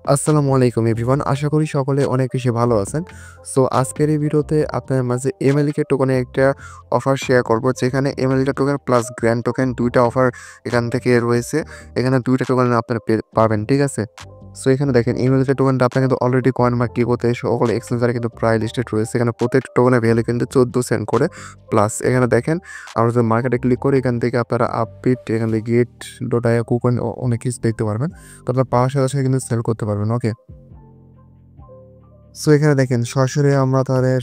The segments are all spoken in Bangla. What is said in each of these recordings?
আসসালামু আলাইকুম এভরিওয়ান। আশা করি সকলে অনেক বেশি ভালো আছেন। সো আজকের এই ভিডিওতে আপনার মাঝে এমএলকে টোকেনের একটা অফার শেয়ার করব, যেখানে এমএলকে টোকেন প্লাস গ্র্যান্ড টোকেন ২ টা অফার এখান থেকে রয়েছে। এখানে ২ টা টোকেন আপনারা পাবেন, ঠিক আছে? সো এখানে দেখেন এমএলকে টোকেনটা আপনার কিন্তু অলরেডি কয়েন মার্কেট করতে সকল এক্সচেঞ্জারে কিন্তু প্রায় লিস্টেড রয়েছে। এখানে প্রত্যেকটা টোকেনের ভ্যালু কিন্তু 14 সেন্ট করে। প্লাস এখানে দেখেন আমরা যদি মার্কেটে ক্লিক করি, এখান থেকে আপনারা আপবিট, এখান থেকে গেট ডট আইও, কুকয়েন অনেক কিছু দেখতে পারবেন। তো আপনার পাওয়ার সাথে সাথে কিন্তু সেল করতে পারবেন। ওকে। সো এখানে দেখেন সরাসরি আমরা তাদের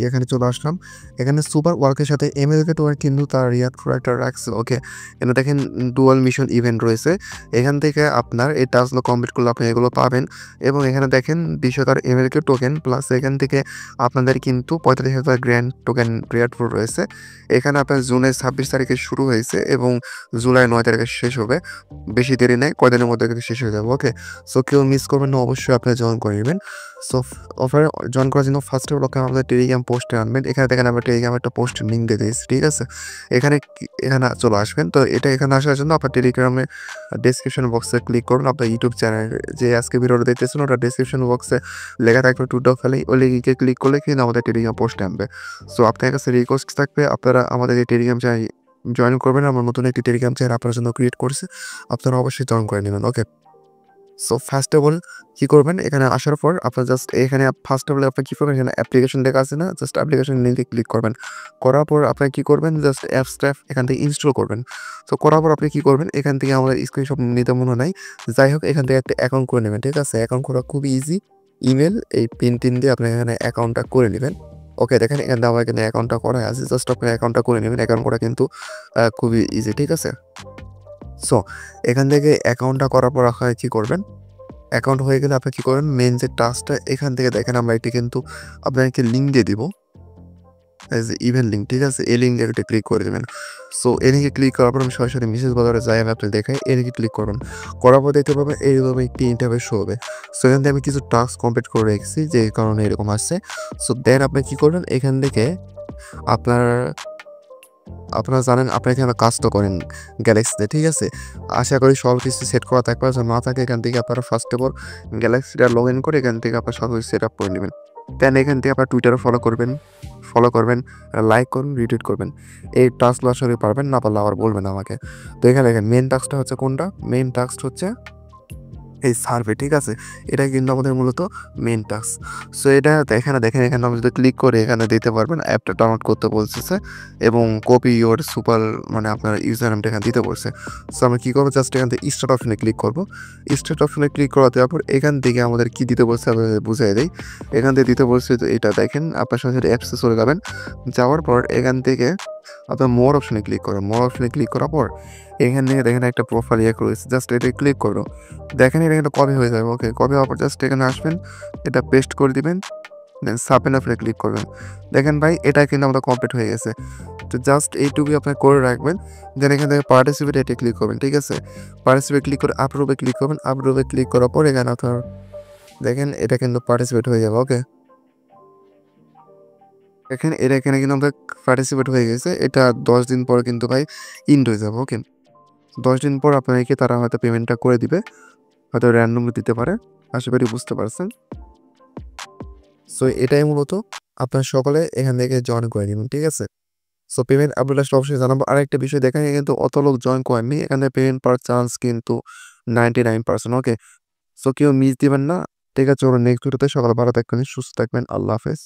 এখানে চলে আসলাম। এখানে সুপার ওয়ার্কের সাথে এমএলকে টোকেন কিন্তু তার রিয়াক্ট প্রোডাক্টটা রাখছে। ওকে। এখানে দেখেন ডুয়াল মিশন ইভেন্ট রয়েছে। এখান থেকে আপনার এই টাস্কগুলো কমপ্লিট করলে আপনি এগুলো পাবেন। এবং এখানে দেখেন ২০,০০০ এমএলকে টোকেন প্লাস এখান থেকে আপনাদের কিন্তু ৪৫,০০০ গ্র্যান্ড টোকেন রিয়াক্ট রয়েছে। এখানে আপনার জুনের ২৬ তারিখে শুরু হয়েছে এবং জুলাই ৯ তারিখে শেষ হবে। বেশি দেরি নেই, কয়দিনের মধ্যে কিন্তু শেষ হয়ে যাবে। ওকে। সো কেউ মিস করবেন না, অবশ্যই আপনারা জয়েন করে নেবেন। সো অফারে জয়েন করার জন্য ফার্স্ট অফ অল আমাদের টেলিগ্রাম পোস্টে আনবেন। এখানে দেখেন আমরা টেলিগ্রামে একটা পোস্টের লিঙ্ক দিয়ে দিয়েছি, ঠিক আছে? এখানে চলে আসবেন। তো এখানে আসার জন্য আপনার টেলিগ্রামে ডেসক্রিপশন বক্সে ক্লিক করুন। আপনার ইউটিউব চ্যানেল যে আজকে ভিডিওটা দেখতেছেন, ওটা ডেসক্রিপশন বক্সে লেখা থাকবে টু ডট ফেলে, ওই লিঙ্কে ক্লিক করলে কিন্তু আমাদের টেলিগ্রাম পোস্টে আনবে। সো আপনার কাছে রিকোয়েস্ট থাকবে, আপনারা আমাদের এই টেলিগ্রাম চ্যানেল জয়েন করবেন। আমরা নতুন একটি টেলিগ্রাম চ্যানেল আপনার জন্য ক্রিয়েট করছি। আপনারা অবশ্যই জয়েন করে নেবেন। ওকে। সো ফার্স্ট অফ অল কি করবেন, এখানে আসার পর আপনার জাস্ট এখানে ফার্স্ট অফ অল আপনি কি করবেন, এখানে অ্যাপ্লিকেশন লেখা আছে না, জাস্ট অ্যাপ্লিকেশন লিঙ্কে ক্লিক করবেন। করার পর আপনি কি করবেন, জাস্ট অ্যাপসটা এখান থেকে ইনস্টল করবেন। সো করার পর আপনি কি করবেন, এখান থেকে আমাদের স্ক্রিনশট নিতে মনে নাই, যাই হোক এখান থেকে একটা অ্যাকাউন্ট করে নেবেন, ঠিক আছে? অ্যাকাউন্ট করা খুবই ইজি। ইমেল এই পিন দিয়ে আপনি এখানে অ্যাকাউন্টটা করে নেবেন। ওকে, দেখেন এখানে আমার এখানে অ্যাকাউন্টটা করা আছে, জাস্ট আপনি অ্যাকাউন্টটা করে নেবেন। অ্যাকাউন্ট করা কিন্তু খুবই ইজি, ঠিক আছে? সো এখান থেকে অ্যাকাউন্টটা করার পর আপনারা কি করবেন, অ্যাকাউন্ট হয়ে গেলে আপনি কি করবেন, মেইন যে টাস্কটা এখান থেকে দেখেন আমরা একটি কিন্তু আপনাকে লিঙ্ক দিয়ে দিব, এই যে ইভেন্ট লিঙ্ক, ঠিক আছে? এই লিঙ্কে একটা ক্লিক করে দেবেন। সো এই লিঙ্কে ক্লিক করার পর আমি সরাসরি মেসেজ বাজারে যাই, আমি আপনি দেখাই, এই লিঙ্কে ক্লিক করবেন। করার পর দেখতে পাবেন এইরকম একটি ইন্টারফেস শো হবে। সো এখান থেকে আমি কিছু টাস্ক কমপ্লিট করে রেখেছি, যে কারণে এরকম আসছে। সো দেন আপনি কি করবেন, এখান থেকে আপনার আপনারা জানেন আপনি এখানে কাজটা করেন গ্যালাক্সিতে, ঠিক আছে? আশা করি সব কিছু সেট করা থাকবে। যদি না থাকে এখান থেকে আপনারা ফার্স্ট অফ অল গ্যালাক্সিটা লগ ইন করে এখান থেকে আপনার সব কিছু সেট আপ করে নেবেন। দেন এখান থেকে আপনার টুইটারে ফলো করবেন, লাইক করুন, রিটুইট করবেন। এই টাস্কগুলো আসলে পারবেন, না পারলে আবার বলবেন আমাকে। তো এখানে দেখেন মেইন টাস্কটা হচ্ছে কোনটা? মেইন টাস্ক হচ্ছে এই সার্ভে, ঠিক আছে? এটা কিন্তু আমাদের মূলত মেইন টাস্ক। সো এটা দেখেন এখানে আমি যদি ক্লিক করে এখানে দিতে পারবেন, অ্যাপটা ডাউনলোড করতে বলতেছে এবং কপি ইওর সুপার, মানে আপনার ইউজার নেমটা এখানে দিতে বলছে। সো আমরা কী করবো, জাস্ট এখান থেকে স্টার্ট অপশনে ক্লিক করবো। স্টার্ট অপশনে ক্লিক করা দেওয়ার পর এখান থেকে আমাদের কী দিতে বলছে আমি বুঝিয়ে দিই। এখান থেকে দিতে বলছে যে এটা দেখেন, আপনার সরাসরি অ্যাপসে চলে যাবেন। যাওয়ার পর এখান থেকে আপনার মোর অপশনে ক্লিক করুন। মোর অপশনে ক্লিক করার পর এখান থেকে দেখেন একটা প্রোফাইল রয়েছে, জাস্ট এটা ক্লিক করো। দেখেন এটা কিন্তু কপি হয়ে যাবে। ওকে, কপি হওয়ার পর জাস্ট এখানে আসবেন, এটা পেস্ট করে দিবেন, দেন সাবমিট অপশনে ক্লিক করবেন। দেখেন ভাই, এটা কিন্তু আমাদের কমপ্লিট হয়ে গেছে। তো জাস্ট এইটুকুই আপনি করে রাখবেন। দেন এখান থেকে পার্টিসিপেট এটা ক্লিক করবেন, ঠিক আছে? পার্টিসিপেট ক্লিক করে আপলোডে ক্লিক করবেন। আপলোডে ক্লিক করার পর এখানে আপনার দেখেন এটা কিন্তু পার্টিসিপেট হয়ে যাবে। ওকে, দেখেন এটা এখানে কিন্তু আমাদের পার্টিসিপেট হয়ে গেছে। এটা 10 দিন পরে কিন্তু ভাই ইন্ড হয়ে যাবে। ওকে, 10 দিন পর আপনাকে তারা হয়তো পেমেন্টটা করে দিবে, হয়তো র্যান্ডমলি দিতে পারে। আশা করি বুঝতে পারছেন। সো এটাই মূলত আপনার সকলে এখান থেকে জয়েন করে নিবেন, ঠিক আছে? সো পেমেন্ট আপডেট আসলে অবশ্যই জানাবো। আরেকটা বিষয় দেখেন, এখানে কিন্তু অত লোক জয়েন করেননি। এখানে পেমেন্ট পাওয়ার চান্স কিন্তু 99%। ওকে, সো কেউ মিস দিবেন না। ঠিক আছে, চলুন নেক্সট ভিডিওতে। সকালে ভালো থাকবেন, সুস্থ থাকবেন। আল্লাহ হাফেজ।